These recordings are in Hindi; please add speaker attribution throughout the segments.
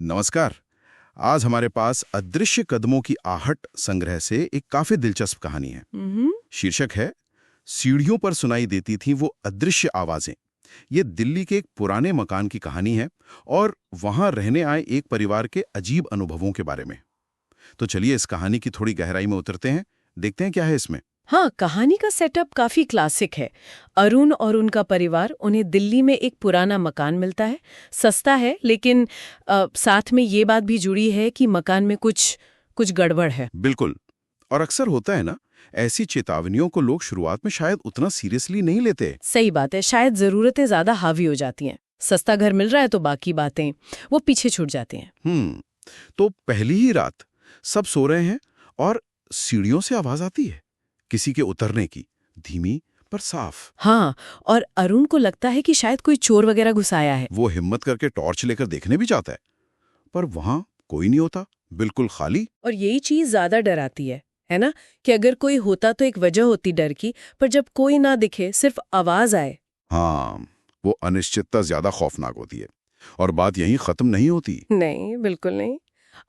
Speaker 1: नमस्कार। आज हमारे पास अदृश्य कदमों की आहट संग्रह से एक काफी दिलचस्प कहानी है। शीर्षक है सीढ़ियों पर सुनाई देती थी वो अदृश्य आवाजें। ये दिल्ली के एक पुराने मकान की कहानी है और वहां रहने आए एक परिवार के अजीब अनुभवों के बारे में। तो चलिए इस कहानी की थोड़ी गहराई में उतरते हैं, देखते हैं क्या है इसमें।
Speaker 2: हाँ, कहानी का सेटअप काफी क्लासिक है। अरुण और उनका परिवार, उन्हें दिल्ली में एक पुराना मकान मिलता है। सस्ता है, लेकिन साथ में ये बात भी जुड़ी है कि मकान में कुछ गड़बड़ है।
Speaker 1: बिल्कुल। और अक्सर होता है ना, ऐसी चेतावनियों को लोग शुरुआत में शायद उतना सीरियसली नहीं लेते।
Speaker 2: सही बात है, शायद जरूरतें ज्यादा हावी हो जाती हैं। सस्ता घर मिल रहा है तो बाकी बातें वो पीछे छूट जाती हैं।
Speaker 1: तो पहली ही रात सब सो रहे हैं और सीढ़ियों से आवाज आती है, किसी के उतरने की, धीमी पर साफ।
Speaker 2: हाँ, और अरुण को लगता है कि शायद कोई चोर वगैरह घुस आया है।
Speaker 1: वो हिम्मत करके टॉर्च लेकर देखने भी जाता है, पर वहां कोई नहीं होता, बिल्कुल खाली।
Speaker 2: और यही चीज ज्यादा डराती है ना, कि अगर कोई होता तो एक वजह होती डर की, पर जब कोई ना दिखे, सिर्फ आवाज आए।
Speaker 1: हाँ, वो अनिश्चितता ज्यादा खौफनाक होती है। और बात यहीं खत्म नहीं होती।
Speaker 2: नहीं, बिल्कुल नहीं।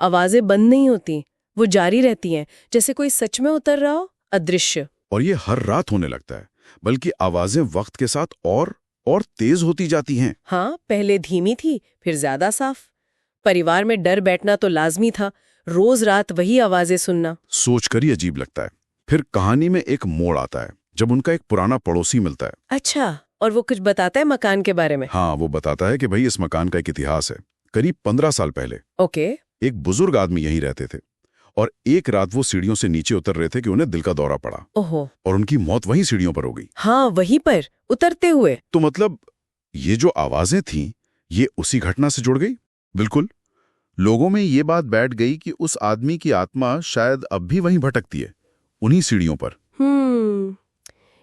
Speaker 2: आवाजें बंद नहीं होती, वो जारी रहती हैं, जैसे कोई सच में उतर रहा हो, अदृश्य।
Speaker 1: और ये हर रात होने लगता है, बल्कि आवाजें वक्त के साथ और तेज होती जाती हैं।
Speaker 2: हाँ, पहले धीमी थी, फिर ज्यादा साफ। परिवार में डर बैठना तो लाजमी था, रोज रात वही आवाजें सुनना।
Speaker 1: सोचकर ही अजीब लगता है। फिर कहानी में एक मोड़ आता है, जब उनका एक पुराना पड़ोसी मिलता है।
Speaker 2: अच्छा, और वो कुछ बताता है मकान के बारे में?
Speaker 1: हाँ, वो बताता है कि भाई इस मकान का एक इतिहास है। करीब 15 साल पहले
Speaker 2: ओके।
Speaker 1: एक बुजुर्ग आदमी यहीं रहते थे और एक रात वो सीढ़ियों से नीचे उतर रहे थे कि उन्हें दिल का दौरा पड़ा।
Speaker 2: ओहो।
Speaker 1: और उनकी मौत वहीं सीढ़ियों पर हो गई।
Speaker 2: हाँ, वहीं पर उतरते हुए।
Speaker 1: तो मतलब ये जो आवाजें थीं, ये उसी घटना से जुड़ गई। बिल्कुल। लोगों में ये बात बैठ गई कि उस आदमी की आत्मा शायद अब भी वहीं भटकती है, उन्हीं सीढ़ियों पर।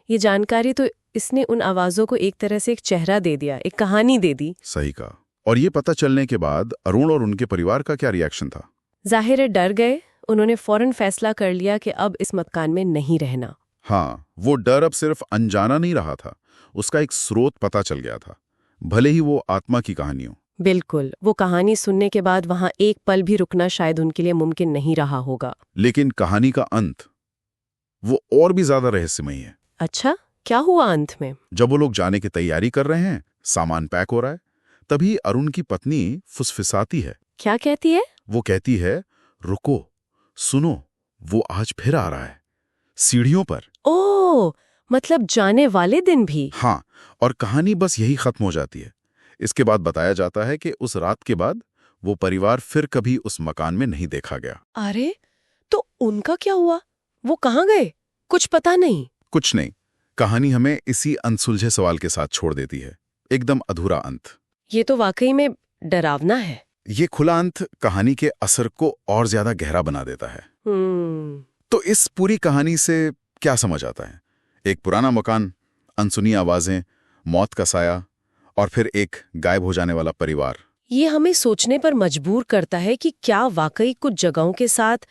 Speaker 2: ये जानकारी तो इसने उन आवाजों को एक तरह से एक चेहरा दे दिया, एक कहानी दे दी।
Speaker 1: सही कहा। और ये पता चलने के बाद अरुण और उनके परिवार का क्या रिएक्शन था?
Speaker 2: जाहिर है डर गए। उन्होंने फौरन फैसला कर लिया कि अब इस मकान में नहीं रहना।
Speaker 1: हाँ, वो डर अब सिर्फ अनजाना नहीं रहा था, उसका एक स्रोत पता चल गया था, भले ही वो आत्मा की कहानी हो।
Speaker 2: बिल्कुल। वो कहानी सुनने के बाद वहां एक पल भी रुकना शायद उनके लिए मुमकिन नहीं रहा होगा।
Speaker 1: लेकिन कहानी का अंत वो और भी ज्यादा रहस्यमयी है।
Speaker 2: अच्छा, क्या हुआ अंत में?
Speaker 1: जब वो लोग जाने की तैयारी कर रहे हैं, सामान पैक हो रहा है, तभी अरुण की पत्नी फुसफुसाती है।
Speaker 2: क्या कहती है?
Speaker 1: वो कहती है, रुको, सुनो, वो आज फिर आ रहा है, सीढ़ियों पर।
Speaker 2: ओह, मतलब जाने वाले दिन भी?
Speaker 1: हाँ, और कहानी बस यही खत्म हो जाती है। इसके बाद बताया जाता है कि उस रात के बाद वो परिवार फिर कभी उस मकान में नहीं देखा गया।
Speaker 2: अरे, तो उनका क्या हुआ? वो कहाँ गए? कुछ पता नहीं।
Speaker 1: कुछ नहीं। कहानी हमें इसी अनसुलझे सवाल के साथ छोड़ देती है, एकदम अधूरा अंत।
Speaker 2: ये तो वाकई में डरावना है।
Speaker 1: ये खुला अंत कहानी के असर को और ज्यादा गहरा बना देता है। तो इस पूरी कहानी से क्या समझ आता है? एक पुराना मकान, अनसुनी आवाजें, मौत का साया और फिर एक गायब हो जाने वाला परिवार।
Speaker 2: ये हमें सोचने पर मजबूर करता है कि क्या वाकई कुछ जगहों के साथ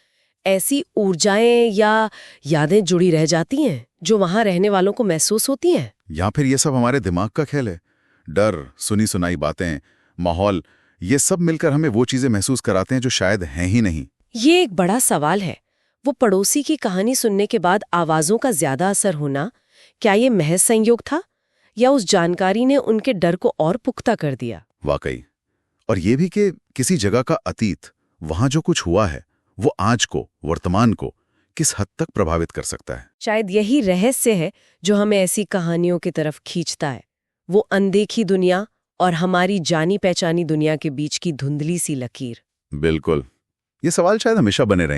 Speaker 2: ऐसी ऊर्जाएं या यादें जुड़ी रह जाती हैं जो वहां रहने वालों को महसूस होती हैं?
Speaker 1: या फिर ये सब हमारे दिमाग का खेल है? डर, सुनी सुनाई बातें, माहौल, ये सब मिलकर हमें वो चीजें महसूस कराते हैं जो शायद हैं ही नहीं।
Speaker 2: ये एक बड़ा सवाल है। वो पड़ोसी की कहानी सुनने के बाद आवाजों का ज्यादा असर होना, क्या ये महज संयोग था या उस जानकारी ने उनके डर को और पुख्ता कर दिया?
Speaker 1: वाकई। और ये भी कि किसी जगह का अतीत, वहां जो कुछ हुआ है, वो आज को, वर्तमान को किस हद तक प्रभावित कर सकता है।
Speaker 2: शायद यही रहस्य है जो हमें ऐसी कहानियों की तरफ खींचता है। वो अनदेखी दुनिया और हमारी जानी पहचानी दुनिया के बीच की धुंधली सी लकीर।
Speaker 1: बिल्कुल। ये सवाल शायद हमेशा बने रहेंगे।